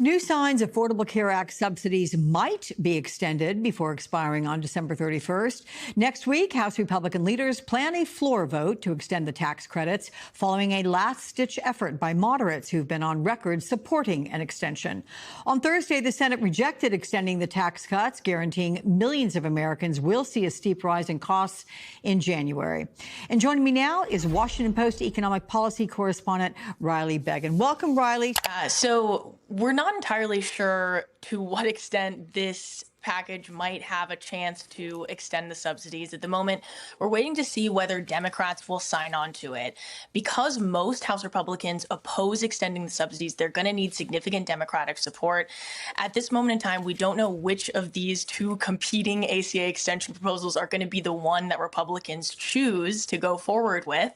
New signs Affordable Care Act subsidies might be extended before expiring on December 31st. Next week, House Republican leaders plan a floor vote to extend the tax credits following a last-ditch effort by moderates who've been on record supporting an extension. On Thursday, the Senate rejected extending the tax cuts, guaranteeing millions of Americans will see a steep rise in costs in January. And joining me now is Washington Post economic policy correspondent Riley Beggin. Welcome, Riley. So we're not entirely sure to what extent this package might have a chance to extend the subsidies. At the moment, we're waiting to see whether Democrats will sign on to it. Because most House Republicans oppose extending the subsidies, they're going to need significant Democratic support. At this moment in time, we don't know which of these two competing ACA extension proposals are going to be the one that Republicans choose to go forward with.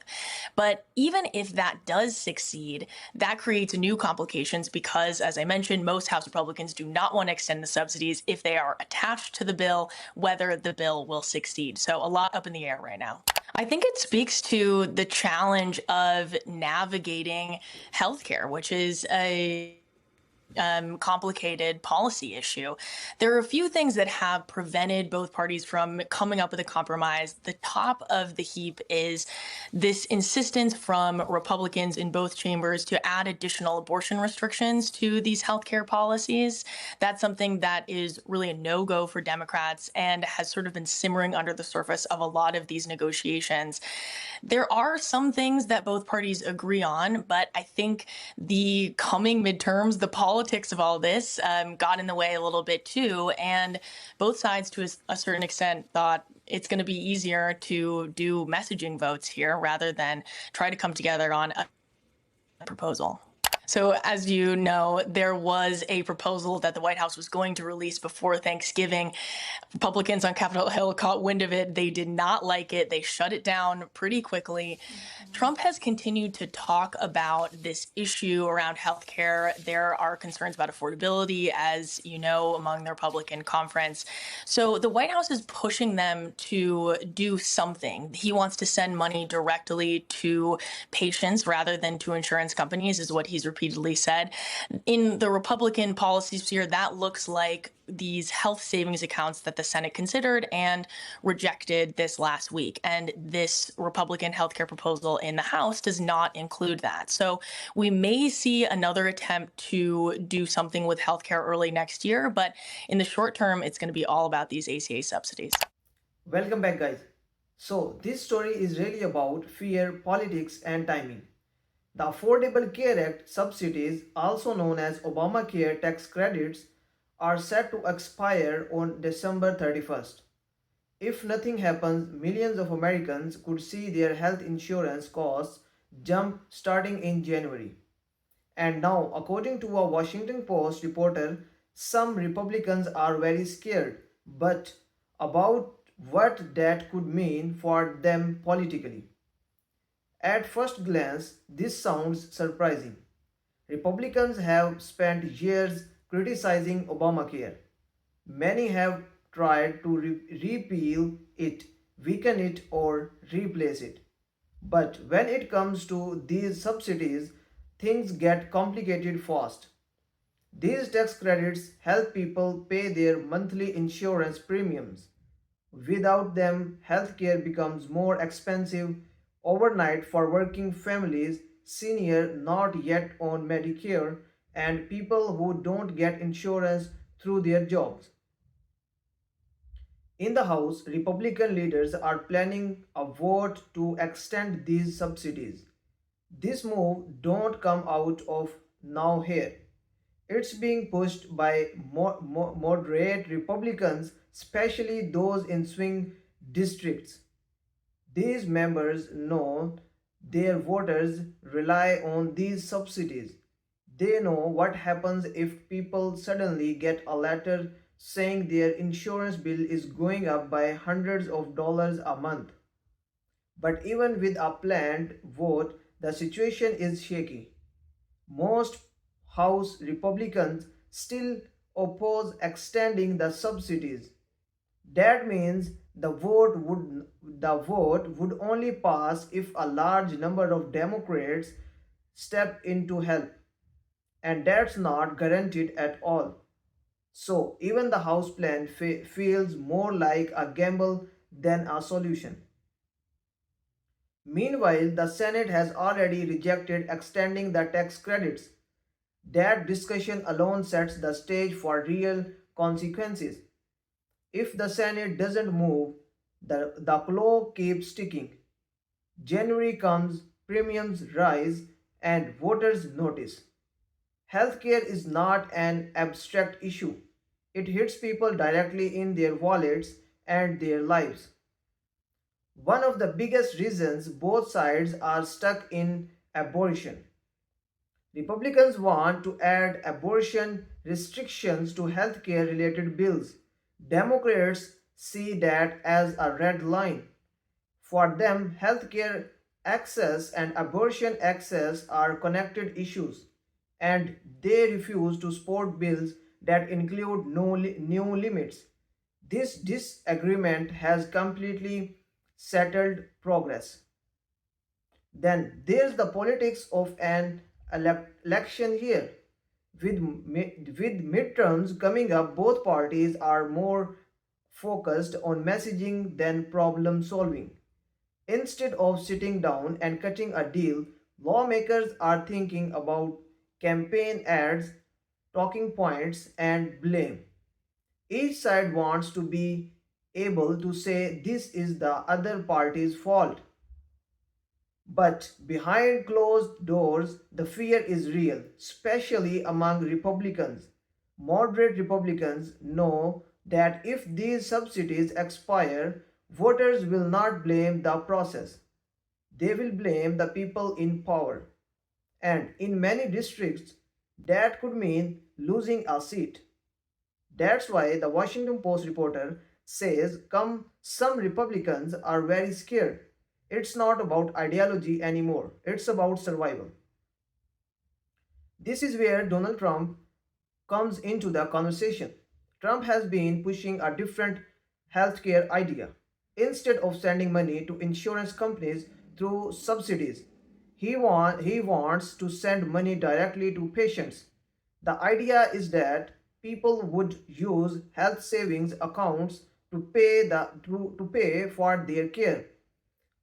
But even if that does succeed, that creates new complications because, as I mentioned, most House Republicans do not want to extend the subsidies if they are attached to the bill, whether the bill will succeed. So a lot up in the air right now. I think it speaks to the challenge of navigating healthcare, which is a complicated policy issue. There are a few things that have prevented both parties from coming up with a compromise. The top of the heap is this insistence from Republicans in both chambers to add additional abortion restrictions to these healthcare policies. That's something that is really a no-go for Democrats and has sort of been simmering under the surface of a lot of these negotiations. There are some things that both parties agree on, but I think the coming midterms, the politics of all this got in the way a little bit too. And both sides, to a certain extent, thought it's going to be easier to do messaging votes here rather than try to come together on a proposal. So as you know, there was a proposal that the White House was going to release before Thanksgiving. Republicans on Capitol Hill caught wind of it. They did not like it. They shut it down pretty quickly. Trump has continued to talk about this issue around healthcare. There are concerns about affordability, as you know, among the Republican conference. So the White House is pushing them to do something. He wants to send money directly to patients rather than to insurance companies, is what he's repeatedly said. In the Republican policy sphere, that looks like these health savings accounts that the Senate considered and rejected this last week. And this Republican healthcare proposal in the House does not include that. So we may see another attempt to do something with healthcare early next year, but in the short term, it's going to be all about these ACA subsidies. Welcome back, guys. So this story is really about fear, politics, and timing. The Affordable Care Act subsidies, also known as Obamacare tax credits, are set to expire on December 31st. If nothing happens, millions of Americans could see their health insurance costs jump starting in January. And now, according to a Washington Post reporter, some Republicans are very scared, but about what that could mean for them politically. At first glance, this sounds surprising. Republicans have spent years criticizing Obamacare. Many have tried to repeal it, weaken it, or replace it. But when it comes to these subsidies, things get complicated fast. These tax credits help people pay their monthly insurance premiums. Without them, healthcare becomes more expensive overnight for working families, senior not yet on Medicare, and people who don't get insurance through their jobs. In the House, Republican leaders are planning a vote to extend these subsidies. This move don't come out of now here. It's being pushed by moderate Republicans, especially those in swing districts. These members know their voters rely on these subsidies. They know what happens if people suddenly get a letter saying their insurance bill is going up by hundreds of dollars a month. But even with a planned vote, the situation is shaky. Most House Republicans still oppose extending the subsidies. That means the vote would only pass if a large number of Democrats step in to help. and that's not guaranteed at all. So, even the House plan feels more like a gamble than a solution. Meanwhile, the Senate has already rejected extending the tax credits. That discussion alone sets the stage for real consequences. If the Senate doesn't move, the clock keeps ticking. January comes, premiums rise, and voters notice. Healthcare is not an abstract issue. It hits people directly in their wallets and their lives. One of the biggest reasons both sides are stuck in abortion. Republicans want to add abortion restrictions to healthcare related bills. Democrats see that as a red line. For them, healthcare access and abortion access are connected issues, and they refuse to support bills that include new limits. This disagreement has completely settled progress. Then there's the politics of an election here. With midterms coming up, both parties are more focused on messaging than problem solving. Instead of sitting down and cutting a deal, lawmakers are thinking about campaign ads, talking points, and blame. Each side wants to be able to say this is the other party's fault. But behind closed doors, the fear is real, especially among Republicans. Moderate Republicans know that if these subsidies expire, voters will not blame the process. They will blame the people in power. And in many districts, that could mean losing a seat. That's why the Washington Post reporter says some Republicans are very scared. It's not about ideology anymore, it's about survival. This is where Donald Trump comes into the conversation. Trump has been pushing a different healthcare idea. Instead of sending money to insurance companies through subsidies, he wants to send money directly to patients. The idea is that people would use health savings accounts to pay for their care.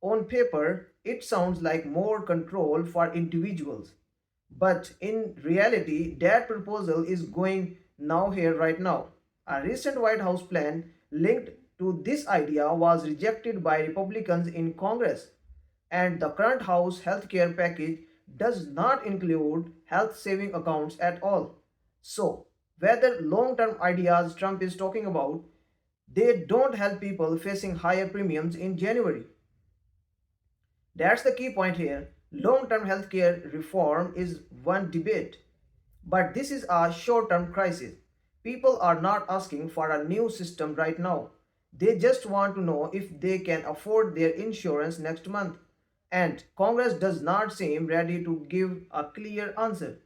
On paper, it sounds like more control for individuals. But in reality, that proposal is going now here right now. A recent White House plan linked to this idea was rejected by Republicans in Congress, and the current House healthcare package does not include health saving accounts at all. So, whether long term ideas Trump is talking about, they don't help people facing higher premiums in January. That's the key point here. Long term healthcare reform is one debate, but this is a short term crisis. People are not asking for a new system right now. They just want to know if they can afford their insurance next month. And Congress does not seem ready to give a clear answer.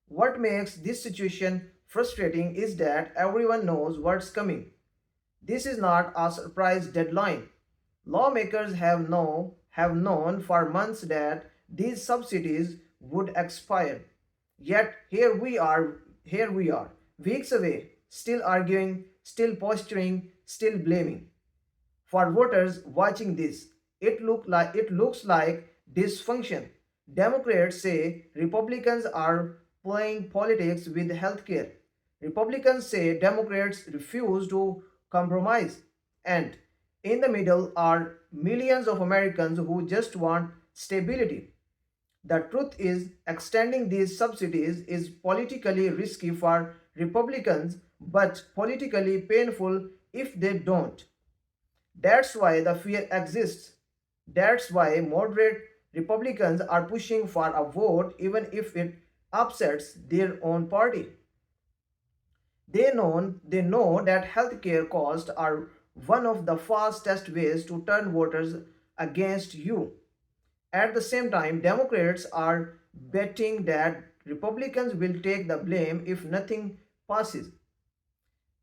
What makes this situation frustrating is that everyone knows what's coming. This is not a surprise deadline. Lawmakers have known for months that these subsidies would expire. Yet here we are, weeks away, still arguing, still posturing, still blaming. For voters watching this, it looks like dysfunction. Democrats say Republicans are playing politics with healthcare. Republicans say Democrats refuse to compromise. And in the middle are millions of Americans who just want stability. The truth is, extending these subsidies is politically risky for Republicans but politically painful if they don't. That's why the fear exists. That's why moderate Republicans are pushing for a vote even if it upsets their own party. They know that healthcare costs are one of the fastest ways to turn voters against you. At the same time, Democrats are betting that Republicans will take the blame if nothing passes.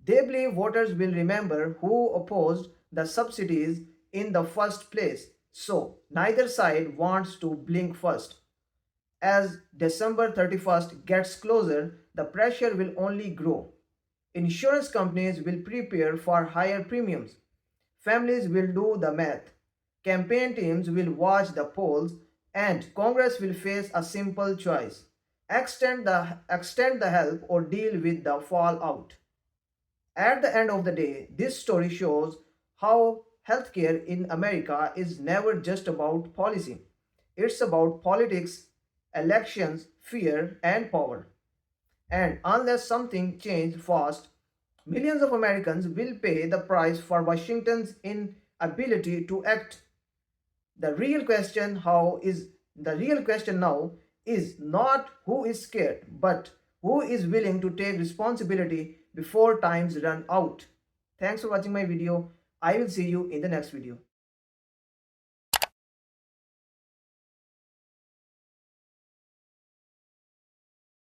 They believe voters will remember who opposed the subsidies in the first place. So, neither side wants to blink first. as December 31st gets closer, the pressure will only grow. Insurance companies will prepare for higher premiums. Families will do the math. Campaign teams will watch the polls, and Congress will face a simple choice: extend the help or deal with the fallout. At the end of the day, this story shows how healthcare in America is never just about policy. It's about politics, elections, fear, and power. And unless something changes fast, millions of Americans will pay the price for Washington's inability to act. The real question now is not who is scared, but who is willing to take responsibility before times run out. Thanks for watching my video. I will see you in the next video.